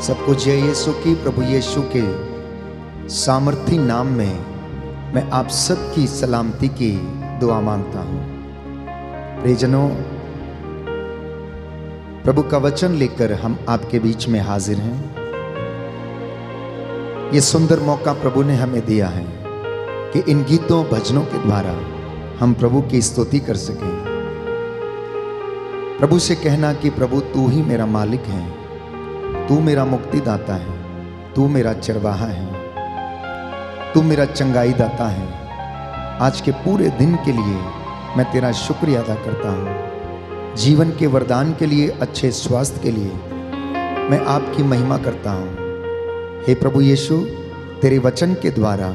सबको जय यीशु की, प्रभु यीशु के सामर्थी नाम में मैं आप सबकी सलामती की दुआ मांगता हूँ। प्रियजनों, प्रभु का वचन लेकर हम आपके बीच में हाजिर हैं। ये सुंदर मौका प्रभु ने हमें दिया है कि इन गीतों भजनों के द्वारा हम प्रभु की स्तुति कर सकें। प्रभु से कहना कि प्रभु तू ही मेरा मालिक है, तू मेरा मुक्तिदाता है, तू मेरा चरवाहा है, तू मेरा चंगाई दाता है। आज के पूरे दिन के लिए मैं तेरा शुक्रिया अदा करता हूँ। जीवन के वरदान के लिए, अच्छे स्वास्थ्य के लिए मैं आपकी महिमा करता हूँ। हे प्रभु यीशु, तेरे वचन के द्वारा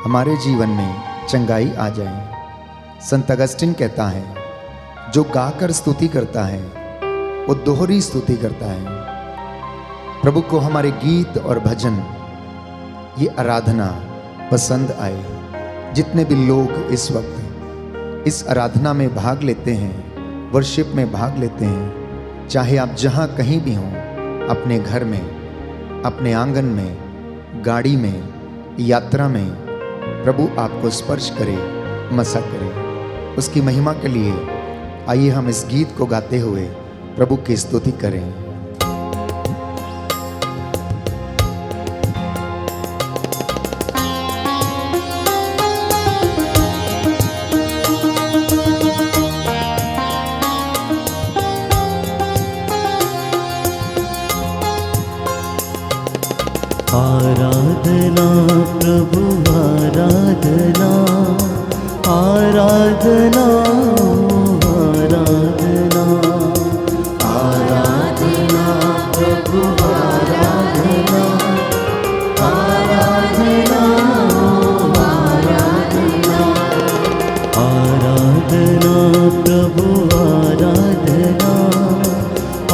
हमारे जीवन में चंगाई आ जाए। संत अगस्टिन कहता है, जो गाकर स्तुति करता है वो दोहरी स्तुति करता है। प्रभु को हमारे गीत और भजन, ये आराधना पसंद आए। जितने भी लोग इस वक्त इस आराधना में भाग लेते हैं, वर्शिप में भाग लेते हैं, चाहे आप जहाँ कहीं भी हों, अपने घर में, अपने आंगन में, गाड़ी में, यात्रा में, प्रभु आपको स्पर्श करे, मसा करे। उसकी महिमा के लिए आइए हम इस गीत को गाते हुए प्रभु की स्तुति करें। आराधना प्रभु आराधना, आराधना आराधना, आराधना प्रभु आराधना, आराधना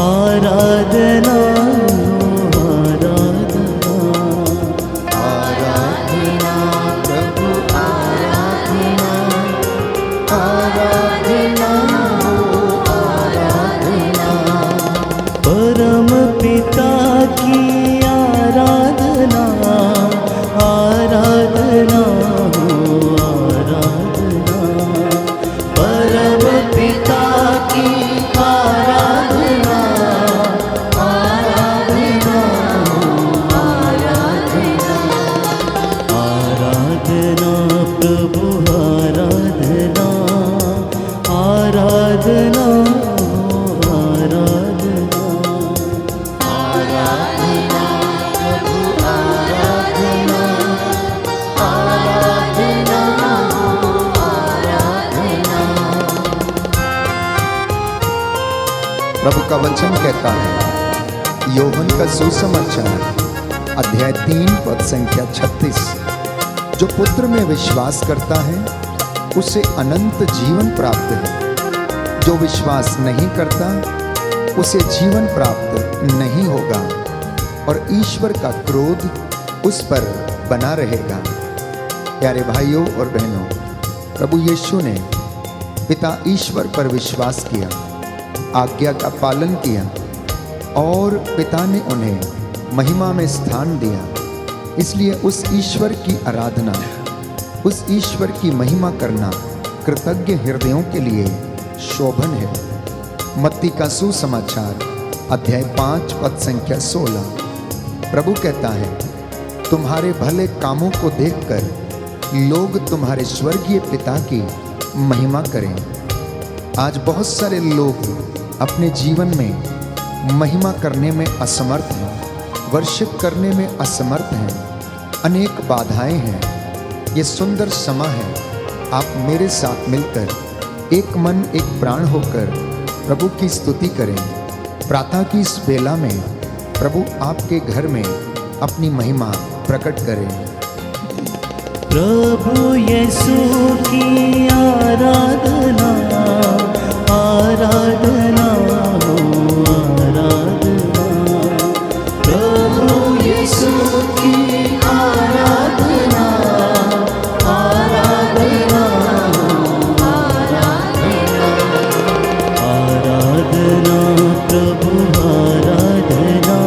आराधना, आराधना प्रभु आराधना, आराधना प्रभु का वचन कहता है, योहन का सुसमाचार अध्याय 3 पद संख्या 36, जो पुत्र में विश्वास करता है उसे अनंत जीवन प्राप्त है, जो विश्वास नहीं करता उसे जीवन प्राप्त नहीं होगा और ईश्वर का क्रोध उस पर बना रहेगा। प्यारे भाइयों और बहनों, प्रभु यीशु ने पिता ईश्वर पर विश्वास किया, आज्ञा का पालन किया और पिता ने उन्हें महिमा में स्थान दिया। इसलिए उस ईश्वर की आराधना, उस ईश्वर की महिमा करना कृतज्ञ हृदयों के लिए शोभन है। मत्ती का सुसमाचार अध्याय 5 पद संख्या 16, प्रभु कहता है, तुम्हारे भले कामों को देखकर लोग तुम्हारे स्वर्गीय पिता की महिमा करें। आज बहुत सारे लोग अपने जीवन में महिमा करने में असमर्थ हैं, वर्शिप करने में असमर्थ हैं। अनेक बाधाएं हैं। ये सुंदर समय है, आप मेरे साथ मिलकर एक मन एक प्राण होकर प्रभु की स्तुति करें। प्रातः की इस बेला में प्रभु आपके घर में अपनी महिमा प्रकट करें। प्रभु यीशु की आराधना, आराधना आराधना, प्रभु यीशु की आराधना, आराधना आराधना, आराधना प्रभु आराधना,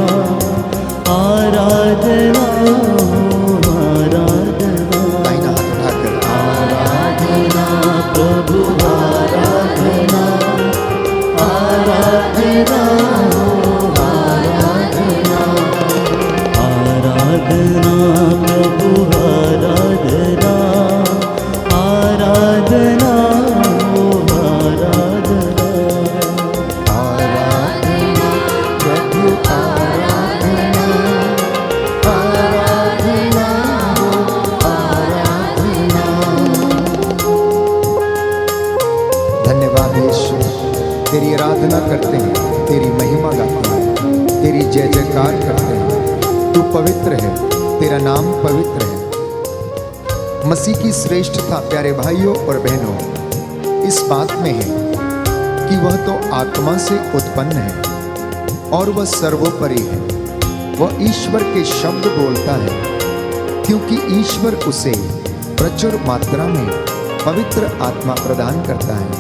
आराधना करते हैं, तेरी महिमा गाते हैं, तेरी जय जयकार करते हैं। तू पवित्र है, तेरा नाम पवित्र है। मसीह की श्रेष्ठता प्यारे भाइयों और बहनों इस बात में है कि वह तो आत्मा से उत्पन्न है और वह सर्वोपरि है। वह ईश्वर के शब्द बोलता है क्योंकि ईश्वर उसे प्रचुर मात्रा में पवित्र आत्मा प्रदान करता है।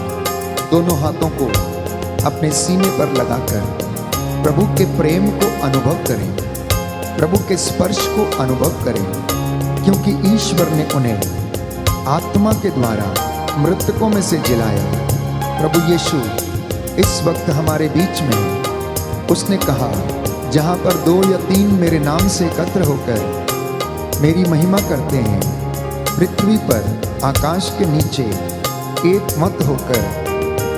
दोनों हाथों को अपने सीने पर लगाकर प्रभु के प्रेम को अनुभव करें, प्रभु के स्पर्श को अनुभव करें, क्योंकि ईश्वर ने उन्हें आत्मा के द्वारा मृतकों में से जिलाया। प्रभु यीशु इस वक्त हमारे बीच में है। उसने कहा, जहाँ पर 2 या 3 मेरे नाम से एकत्र होकर मेरी महिमा करते हैं, पृथ्वी पर आकाश के नीचे एक मत होकर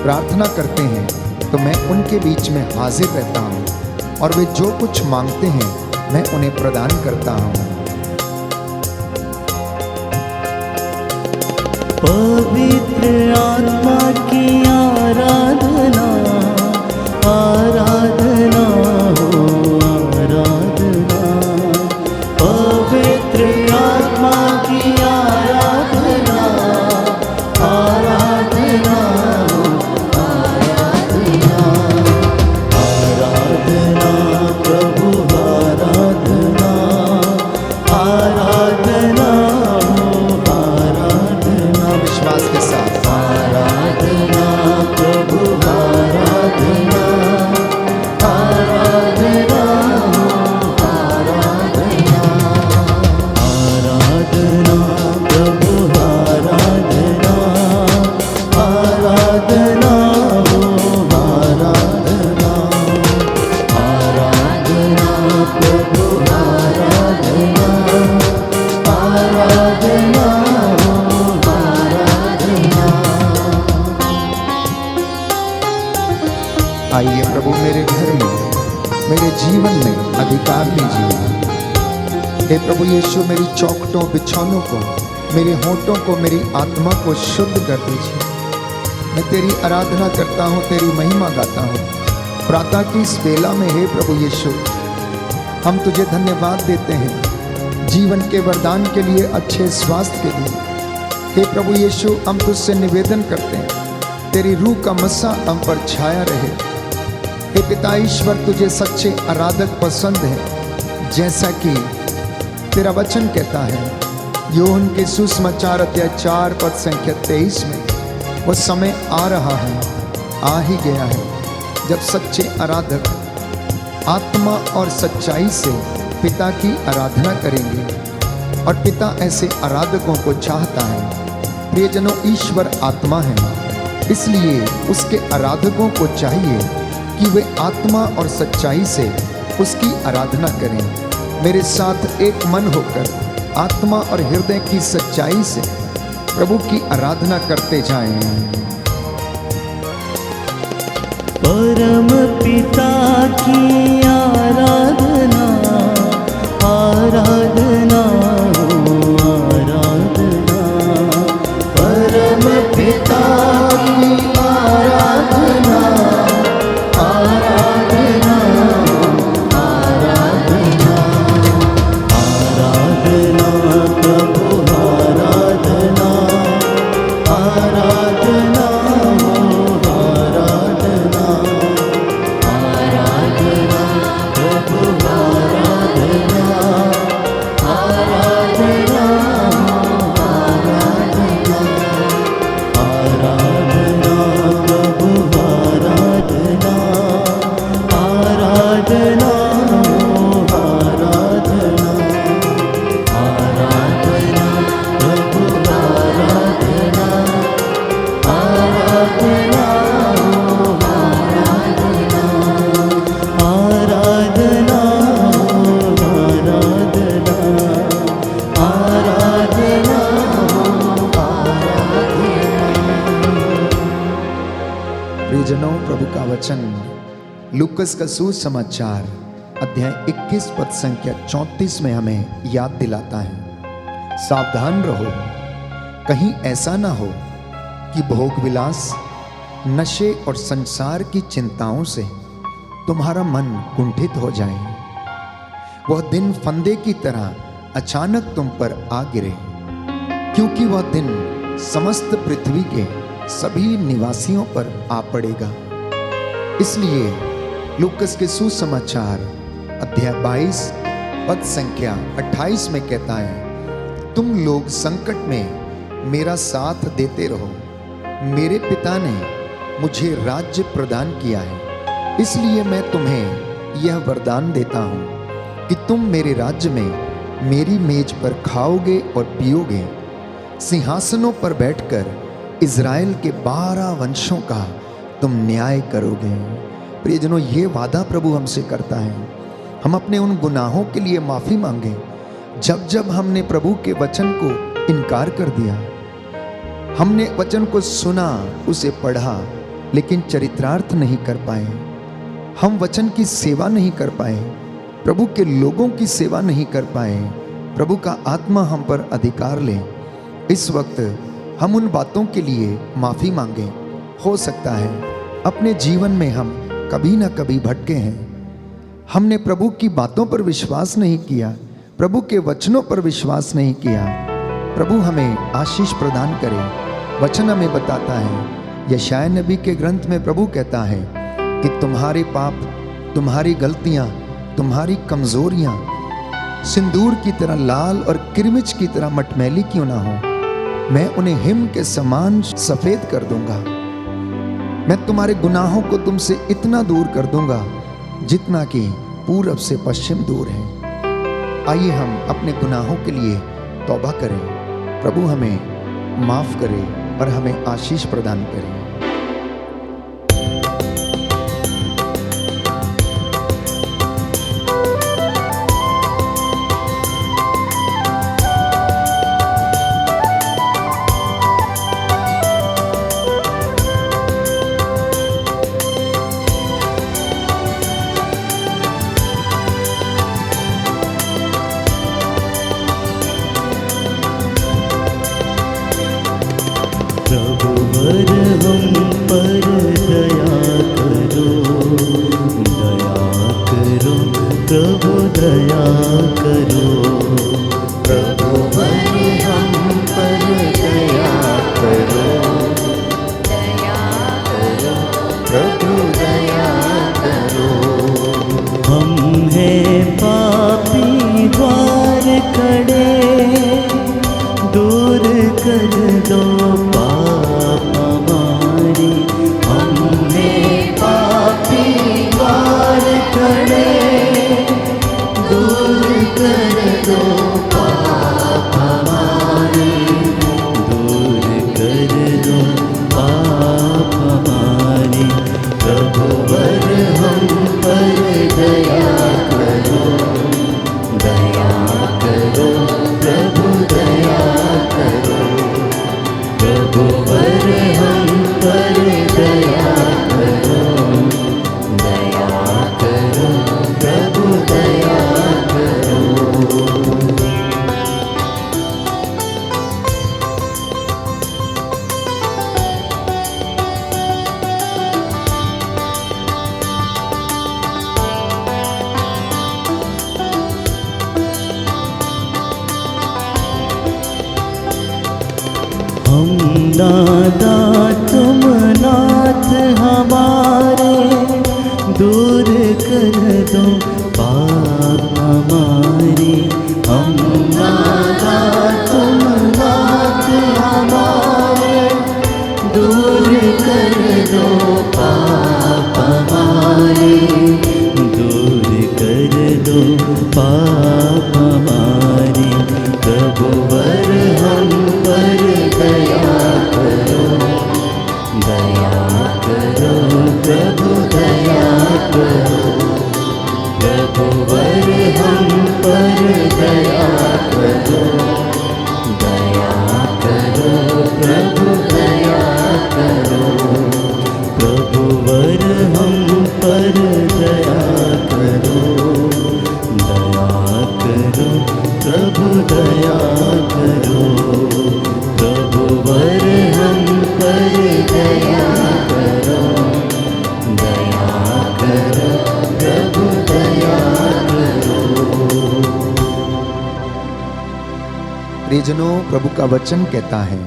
प्रार्थना करते हैं, तो मैं उनके बीच में हाजिर रहता हूँ और वे जो कुछ मांगते हैं मैं उन्हें प्रदान करता हूँ। पवित्र आत्मा की आराधना, आराधना हो आराधना। पवित्र आत्मा की आराधना, आराधना हो आराधना। आराधना प्रभु आराधना, आराधना विश्वास के साथ आराधना प्रभु आराधना, आराधना आराधना। आराधना प्रभु आराधना, आराधना आराधना। आराधना प्रभु आराधना, आराधना। आइए प्रभु मेरे घर में, मेरे जीवन में अधिकार लीजिए। हे प्रभु यीशु, मेरी चौखटों बिछौनों को, मेरे होठों को, मेरी आत्मा को शुद्ध कर दीजिए। मैं तेरी आराधना करता हूँ, तेरी महिमा गाता हूँ प्रातः की इस बेला में। हे प्रभु यीशु, हम तुझे धन्यवाद देते हैं जीवन के वरदान के लिए, अच्छे स्वास्थ्य के लिए। हे प्रभु यीशु, हम तुझसे निवेदन करते हैं तेरी रूह का मस्सा हम पर छाया रहे। हे पिता ईश्वर, तुझे सच्चे आराधक पसंद है, जैसा कि तेरा वचन कहता है यूहन्ना के सुसमाचार अध्याय 4 पद संख्या 23 में, वो समय आ रहा है, आ ही गया है, जब सच्चे आराधक आत्मा और सच्चाई से पिता की आराधना करेंगे और पिता ऐसे आराधकों को चाहता है। प्रियजनों, ईश्वर आत्मा है, इसलिए उसके आराधकों को चाहिए कि वे आत्मा और सच्चाई से उसकी आराधना करें। मेरे साथ एक मन होकर आत्मा और हृदय की सच्चाई से प्रभु की आराधना करते जाएं। परम पिता की आराधना, आराधना हो आराधना। परम पिता की आराधना, आराधना आराधना। आराधना प्रभु आराधना, आराधना आराधना। आराधना प्रभु आराधना, आराधना आराधना। आराधना प्रभु आराधना, आराधना आराधना। आराधना प्रभु आराधना, आराधना आराधना। आराधना आराधना, आराधना प्रियजनों, प्रभु का वचन लूकस का सुसमाचार अध्याय 21 पद संख्या 34 में हमें याद दिलाता है, सावधान रहो, कहीं ऐसा ना हो कि भोग विलास नशे और संसार की चिंताओं से तुम्हारा मन कुंठित हो जाए। वह दिन फंदे की तरह अचानक तुम पर आ गिरे, क्योंकि वह दिन समस्त पृथ्वी के सभी निवासियों पर आ पड़ेगा। इसलिए लूकस के सुसमाचार अध्याय 22 पद संख्या 28 में कहता है, तुम लोग संकट में मेरा साथ देते रहो। मेरे पिता ने मुझे राज्य प्रदान किया है, इसलिए मैं तुम्हें यह वरदान देता हूँ कि तुम मेरे राज्य में मेरी मेज पर खाओगे और पियोगे। सिंहासनों पर बैठकर इज़राइल के 12 वंशों का तुम न्याय करोगे। प्रियजनों, ये वादा प्रभु हमसे करता है। हम अपने उन गुनाहों के लिए माफ़ी मांगे जब जब हमने प्रभु के वचन को इनकार कर दिया। हमने वचन को सुना, उसे पढ़ा, लेकिन चरितार्थ नहीं कर पाए। हम वचन की सेवा नहीं कर पाए, प्रभु के लोगों की सेवा नहीं कर पाए। प्रभु का आत्मा हम पर अधिकार ले। इस वक्त हम उन बातों के लिए माफ़ी मांगे। हो सकता है अपने जीवन में हम कभी ना कभी भटके हैं। हमने प्रभु की बातों पर विश्वास नहीं किया, प्रभु के वचनों पर विश्वास नहीं किया। प्रभु हमें आशीष प्रदान करे। वचन हमें बताता है, यशायाह नबी के ग्रंथ में प्रभु कहता है कि तुम्हारे पाप, तुम्हारी गलतियां, तुम्हारी कमजोरियां सिंदूर की तरह लाल और किरमिच की तरह मटमैली क्यों ना हो, मैं उन्हें हिम के समान सफेद कर दूंगा। मैं तुम्हारे गुनाहों को तुमसे इतना दूर कर दूंगा जितना कि पूरब से पश्चिम दूर है। आइए हम अपने गुनाहों के लिए तौबा करें। प्रभु हमें माफ करे और हमें आशीष प्रदान करे। प्रभुवर हम पर दया करो, दया करो, प्रभु दया करो। प्रभुवर हम पर दया करो, दया करो, प्रभु दया करो। हम हैं पापी द्वार खड़े, दूर कर दो पाप हमारे। हमने पापी द्वार खड़े, दूर कर दो पाप हमारे, दूर कर दो पाप हमारे। प्रभुवर हम पर दया करो, दया करो, प्रभु दया करो। प्रभुवर हम पर दया करो, दया करो, प्रभु दया करो। हम दादा तुम नाथ हमारे, दूर कर दो पाप हमारे। हम दादा तुम नाथ हमारे, दूर कर दो पाप हमारे, दूर कर दो पाप हमारे। प्रभुवर हम पर दया करो, दया करो, प्रभु दया करो। प्रभुवर हम पर दया करो, दया करो, प्रभु दया करो। प्रभुवर हम पर दया करो, दया प्रियजनों, प्रभु का वचन कहता है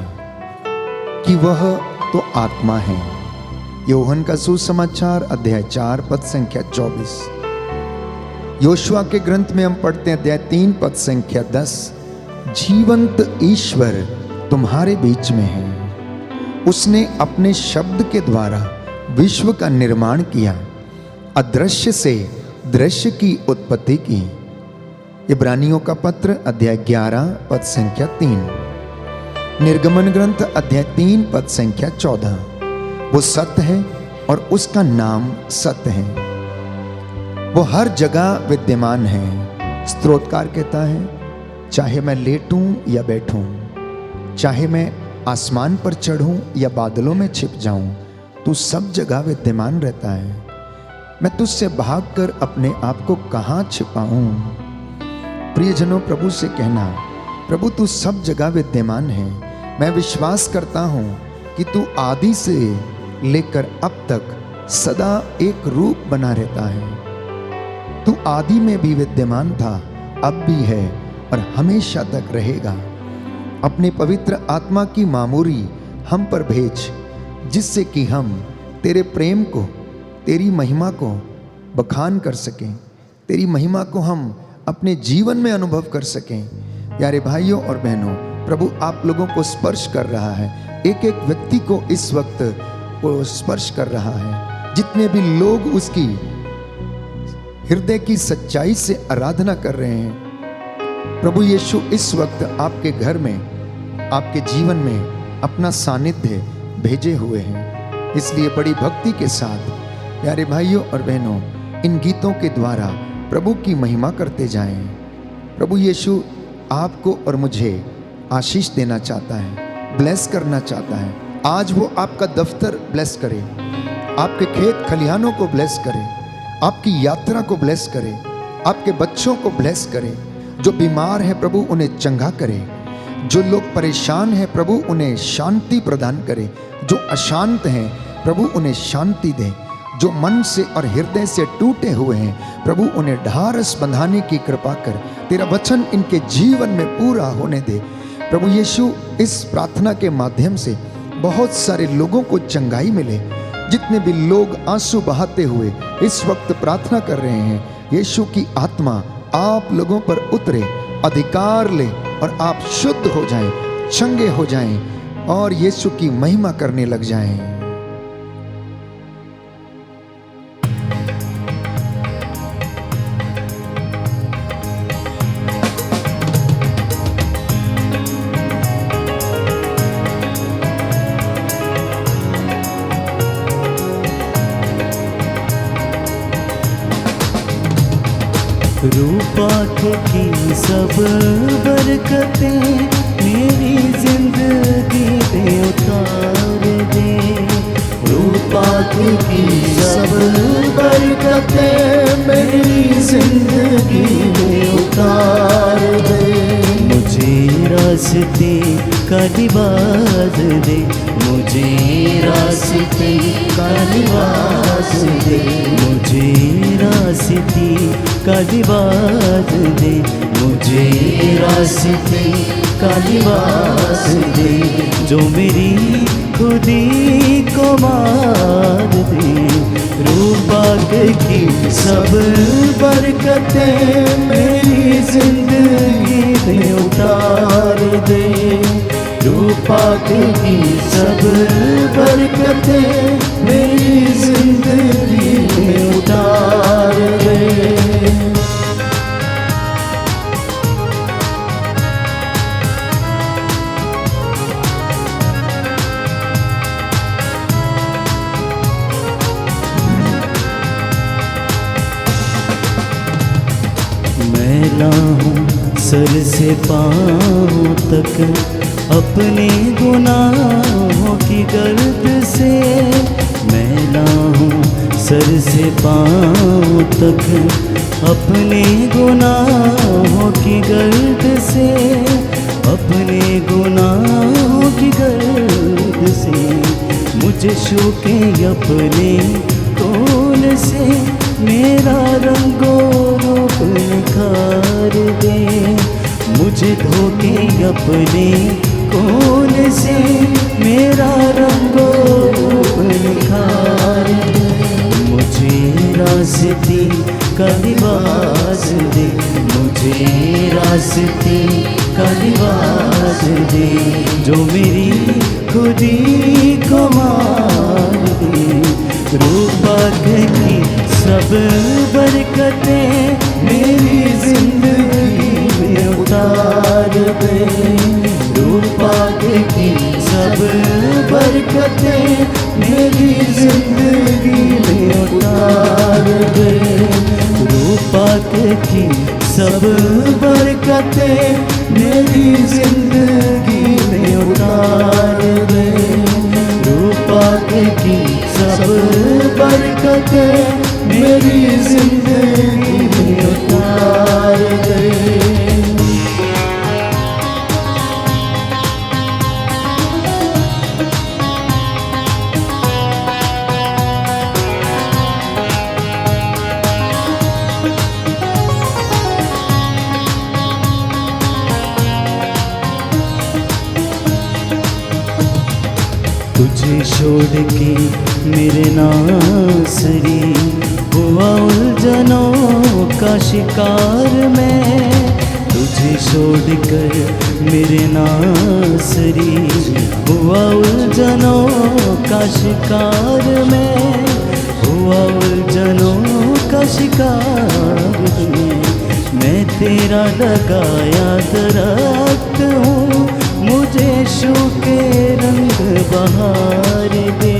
कि वह तो आत्मा है। यूहन्ना का सुसमाचार अध्याय 4 पद संख्या 24। योशुआ के ग्रंथ में हम पढ़ते हैं अध्याय 3 पद संख्या 10, जीवंत ईश्वर तुम्हारे बीच में है। उसने अपने शब्द के द्वारा विश्व का निर्माण किया, अदृश्य से दृश्य की उत्पत्ति की। इब्रानियों का पत्र अध्याय 11 पद संख्या 3। निर्गमन ग्रंथ अध्याय 3 पद संख्या 14। वो सत्य है और उसका नाम सत्य है। वो हर जगह विद्यमान है। स्तोत्रकार कहता है, चाहे मैं लेटूं या बैठूं, चाहे मैं आसमान पर चढ़ूं या बादलों में छिप जाऊं, तू सब जगह विद्यमान रहता है। मैं तुझसे भागकर अपने आप को कहां छिपाऊं। प्रियजनों, प्रभु से कहना, प्रभु तू सब जगह विद्यमान है। मैं विश्वास करता हूं कि तू आदि से लेकर अब तक सदा एक रूप बना रहता है। तू आदि में भी विद्यमान था, अब भी है और हमेशा तक रहेगा। अपने पवित्र आत्मा की मामूरी हम पर भेज, जिससे कि हम तेरे प्रेम को, तेरी महिमा को बखान कर सकें, तेरी महिमा को हम अपने जीवन में अनुभव कर सकें। प्यारे भाइयों और बहनों, प्रभु आप लोगों को स्पर्श कर रहा है। एक एक व्यक्ति को इस वक्त वो स्पर्श कर रहा है। जितने भी लोग उसकी हृदय की सच्चाई से आराधना कर रहे हैं, प्रभु यीशु इस वक्त आपके घर में, आपके जीवन में अपना सानिध्य भेजे हुए हैं। इसलिए बड़ी भक्ति के साथ प्यारे भाइयों और बहनों, इन गीतों के द्वारा प्रभु की महिमा करते जाएं। प्रभु यीशु आपको और मुझे आशीष देना चाहता है, ब्लेस करना चाहता है। आज वो आपका दफ्तर ब्लेस करे, आपके खेत खलिहानों को ब्लेस करे, आपकी यात्रा को ब्लेस करे, आपके बच्चों को ब्लेस करे। जो बीमार है प्रभु उन्हें चंगा करे, जो लोग परेशान हैं प्रभु उन्हें शांति प्रदान करे, जो अशांत हैं प्रभु उन्हें शांति दे, जो मन से और हृदय से टूटे हुए हैं प्रभु उन्हें ढारस बंधाने की कृपा कर। तेरा वचन इनके जीवन में पूरा होने दे। प्रभु यीशु, इस प्रार्थना के माध्यम से बहुत सारे लोगों को चंगाई मिले। जितने भी लोग आंसू बहाते हुए इस वक्त प्रार्थना कर रहे हैं, यीशु की आत्मा आप लोगों पर उतरे, अधिकार ले और आप शुद्ध हो जाएं, चंगे हो जाएं और यीशु की महिमा करने लग जाएं। रूपाख की सब बरकतें मेरी जिंदगी पे उतार दे। रूपाख की सब बरकतें मेरी जिंदगी में उतार दे। मुझे रास्ते का लिबास दे, मुझे रास्ते का लिबास दे, मुझे रास्ते का लिबास दे, मुझे रास्ते का लिबास दे। जो मेरी खुदी को मार दे। रूपाक की सब बरकतें मेरी जिंदगी में उतार दे। रूपाक की सब बरकतें मेरी जिंदगी में उतार दे। मैला हूँ सर से पाँव तक अपने गुनाहों की गर्द से। मैला हूँ सर से पाँव तक अपने गुनाहों की गर्द से, अपने गुनाहों की गर्द से। मुझे छू के अपने कोल से मेरा रंगो रूप निखार दे। मुझे धो के अपने खून से मेरा रंगों निखार दे। मुझे रास्ते का लिबास दे, मुझे रास्ते का लिबास दे, जो मेरी खुदी को मार दे। रूपा की सब बरकतें मेरी जिंदगी में उतार दे। रूपा की सब बरकतें मेरी जिंदगी में उतार दे। रूपा की सब बरकतें मेरी जिंदगी में उतार दे। रूपा की सब बरकतें मेरी जिंदगी में उतार दे। तुझे छोड़ के मेरे नासरी हुआ उलझनों का शिकार मैं। तुझे छोड़ कर मेरे नासरी हुआ उलझनों का शिकार मैं। हुआ उलझनों का शिकार मैं तेरा लगाया दरख्त हूँ, मुझे सूखे रंग बहार दे।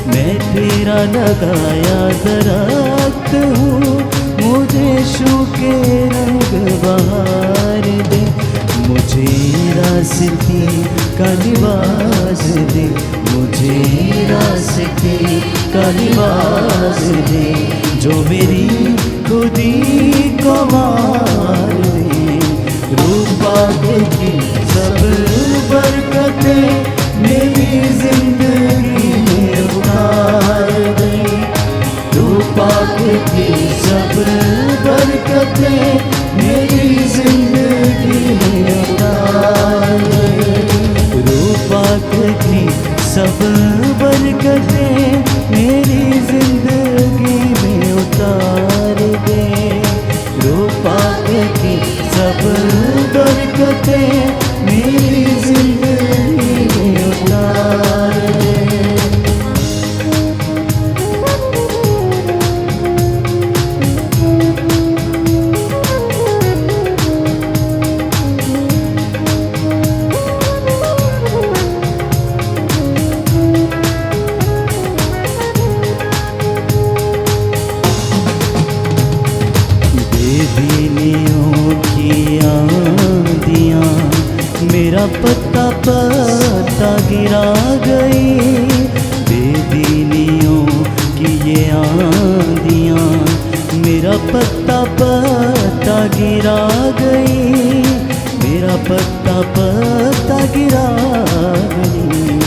मैं तेरा लगाया दरख्त हूँ, मुझे सूखे रंग बहार दे। मुझे रास्ते का लिबास दे, मुझे रास्ते का लिबास दे, जो मेरी खुदी को मार दे। रूपा की सब बरकतें मेरी जिंदगी में उतार दे। रूपा की सब बरकतें मेरी जिंदगी में उतार दे। रूपा की सब बरकतें मेरी जिंदगी में उतार दे। रूपा की सब बरकतें मेरी जिंदगी में उतार दे। मेरा पत्ता पत्ता गिरा गई, बेदीनियों की ये आंधियाँ मेरा पत्ता पत्ता गिरा गई। मेरा पत्ता पत्ता गिरा गई।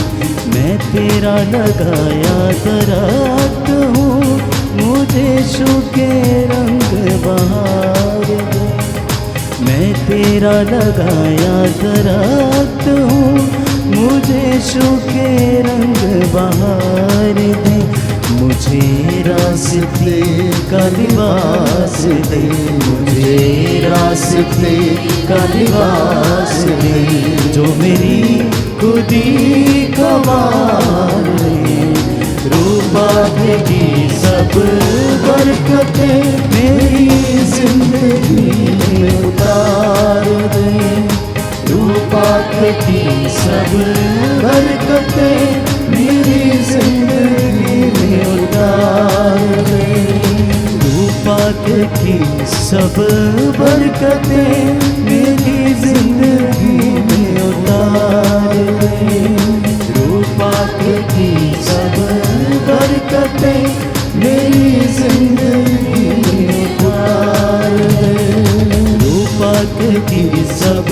मैं तेरा लगाया दरख्त हूँ, मुझे सूखे रंग बहार दे। मैं तेरा लगाया दरख्त हूँ, मुझे सूखे रंग बहार दे। मुझे रास्ते का लिबास दे, मुझे रास्ते का लिबास दे, जो मेरी खुदी को मार दे। रूपा की सब बरकतें मेरी जिंदगी में उतार दे। रूपा की सब बरकतें मेरी जिंदगी में उतार दे। रूपा की सब बरकतें मेरी जिंदगी में उतार दे। रूपा की सब बरकतें मेरी जिंदगी में उतार दे। रूपा की सब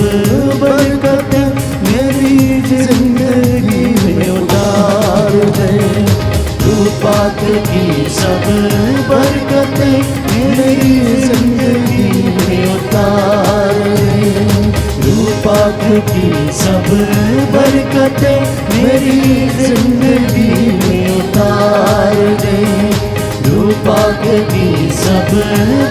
बरकतें मेरी जिंदगी में उतार दे। रूपा की सब बरकतें मेरी जिंदगी में उतार दे। रूपा की सब बरकतें मेरी जिंदगी में उतार दे। रूपाक की सब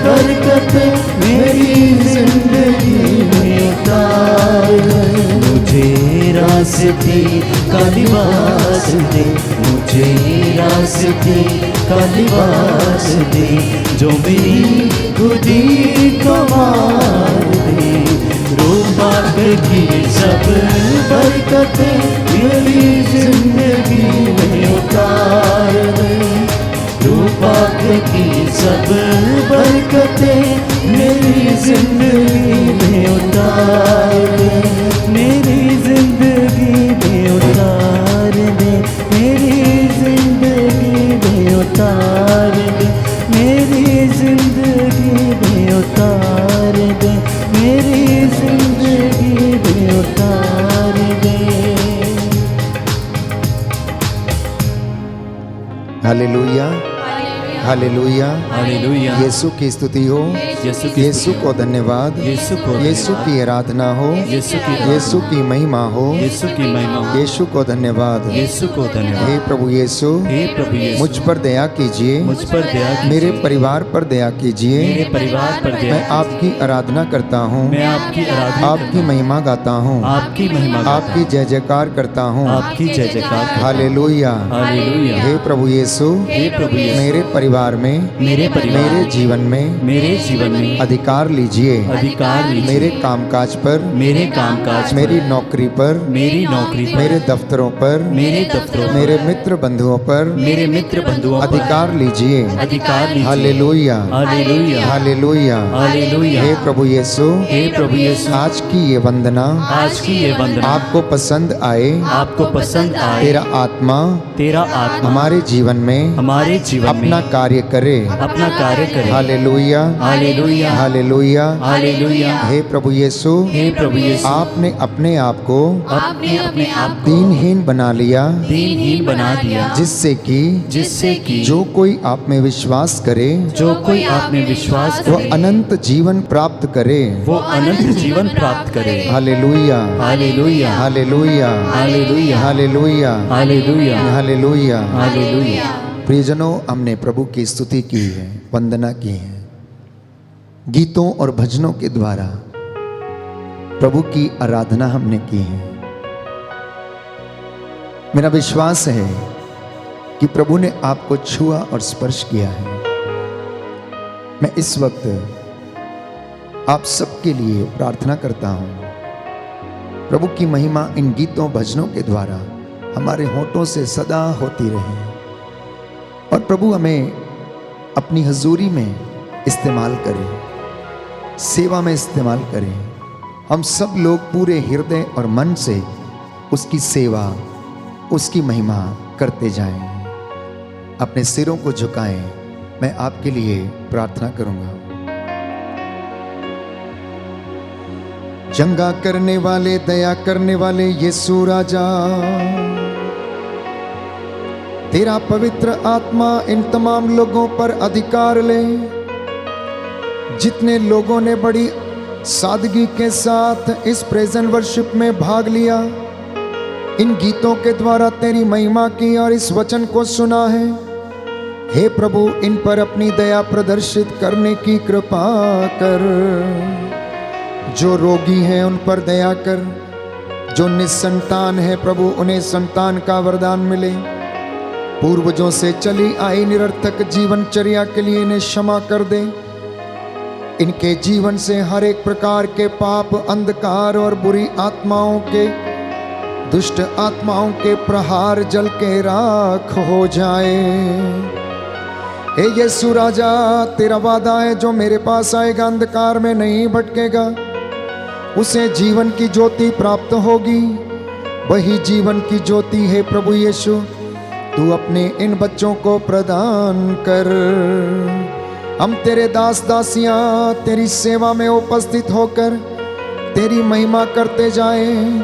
बरकतें मेरी जिंदगी में उतार दे। मुझे रास्ते का लिबास दे, मुझे रास्ते का लिबास दे, जो मेरी खुदी को मार दे। रूपाक की सब बरकतें मेरी जिंदगी में उतार दे। रूपाक की सब बरकतें मेरी जिंदगी में उतार दे। मेरी जिंदगी में उतार दे, मेरी जिंदगी में उतार दे, मेरी जिंदगी में उतार दे, मेरी जिंदगी में उतार दे। Hallelujah, hallelujah, hallelujah. यीशु की स्तुति हो, यीशु की यीशु को धन्यवाद, यीशु को यीशु की आराधना हो, यीशु की यीशु की महिमा हो, यीशु की महिमा, यीशु को धन्यवाद। यीशु को धन्यवाद। हे प्रभु यीशु, हे प्रभु यीशु, मुझ पर दया कीजिए, मुझ पर दया कीजिए, मेरे परिवार पर दया कीजिए। मेरे परिवार पर दया मैं आपकी आराधना करता हूँ, मैं आपकी आराधना आपकी महिमा गाता हूँ, आपकी महिमा आपकी जय जयकार करता हूँ। आपकी जय जयकार। Hallelujah, hallelujah. हे प्रभु यीशु, हे प्रभु यीशु, मेरे परिवार में, मेरे परिवार, मेरे जीवन में मेरे जीवन में अधिकार लीजिए। अधिकार लीजिए। मेरे कामकाज पर, मेरे कामकाज, मेरी नौकरी पर, मेरी नौकरी पर, मेरे दफ्तरों पर, मेरे दफ्तरों, मेरे मित्र बंधुओं पर मेरे मित्र बंधुओं पर अधिकार लीजिए। अधिकार लीजिए। Hallelujah, hallelujah, hallelujah, hallelujah. हे प्रभु यीशु, हे प्रभु यीशु, आज की ये वंदना आज की ये वंदना आपको पसंद आए। आपको पसंद आए। तेरा आत्मा तेरा आत्मा हमारे जीवन में हमारे जीवन अपना में कार्य करे। अपना कार्य करे। Hallelujah, hallelujah, hallelujah, hallelujah. हे प्रभु यीशु, हे प्रभु यीशु, आपने अपने आप को आपने अपने आप को दीनहीन बना लिया, दीनहीन बना दिया, जिससे कि जो कोई आप में विश्वास करे जो कोई आप में विश्वास वो करे अनंत जीवन प्राप्त करे। वो अनंत जीवन प्राप्त करे। Hallelujah, hallelujah, hallelujah, hallelujah, hallelujah, hallelujah, hallelujah. Hallelujah. प्रियजनों, हमने प्रभु की स्तुति की है, वंदना की है, गीतों और भजनों के द्वारा प्रभु की आराधना हमने की है। मेरा विश्वास है कि प्रभु ने आपको छुआ और स्पर्श किया है। मैं इस वक्त आप सबके लिए प्रार्थना करता हूं, प्रभु की महिमा इन गीतों भजनों के द्वारा हमारे होठों से सदा होती रहे और प्रभु हमें अपनी हजूरी में इस्तेमाल करें, सेवा में इस्तेमाल करें। हम सब लोग पूरे हृदय और मन से उसकी सेवा, उसकी महिमा करते जाएं। अपने सिरों को झुकाएं, मैं आपके लिए प्रार्थना करूंगा। चंगा करने वाले, दया करने वाले यीशु राजा, तेरा पवित्र आत्मा इन तमाम लोगों पर अधिकार ले, जितने लोगों ने बड़ी सादगी के साथ इस प्रेजेंट वर्शिप में भाग लिया, इन गीतों के द्वारा तेरी महिमा की और इस वचन को सुना है। हे प्रभु, इन पर अपनी दया प्रदर्शित करने की कृपा कर। जो रोगी हैं उन पर दया कर, जो निसंतान है प्रभु उन्हें संतान का वरदान मिले। पूर्वजों से चली आई निरर्थक जीवनचर्या के लिए इन्हें क्षमा कर दे। इनके जीवन से हर एक प्रकार के पाप, अंधकार और बुरी आत्माओं के, दुष्ट आत्माओं के प्रहार जल के राख हो जाए। हे यीशु राजा, तेरा वादा है जो मेरे पास आएगा अंधकार में नहीं भटकेगा, उसे जीवन की ज्योति प्राप्त होगी। वही जीवन की ज्योति है प्रभु यीशु, तू अपने इन बच्चों को प्रदान कर। हम तेरे दास दासियां तेरी सेवा में उपस्थित होकर तेरी महिमा करते जाएं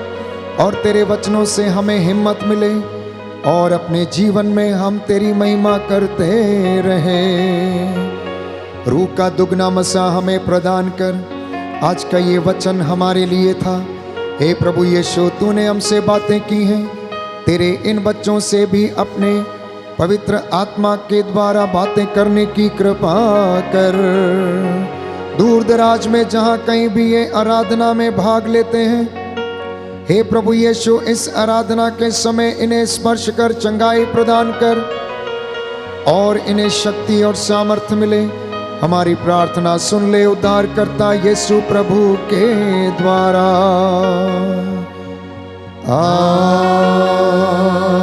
और तेरे वचनों से हमें हिम्मत मिले और अपने जीवन में हम तेरी महिमा करते रहें। रूह का दुगना मसा हमें प्रदान कर। आज का ये वचन हमारे लिए था, हे प्रभु यीशु, तूने हमसे बातें की हैं, तेरे इन बच्चों से भी अपने पवित्र आत्मा के द्वारा बातें करने की कृपा कर। दूर दराज में जहाँ कहीं भी ये आराधना में भाग लेते हैं, हे प्रभु यीशु, इस आराधना के समय इन्हें स्पर्श कर चंगाई प्रदान कर और इन्हें शक्ति और सामर्थ्य मिले। हमारी प्रार्थना सुन ले उद्धारकर्ता यीशु प्रभु के द्वारा। आमीन।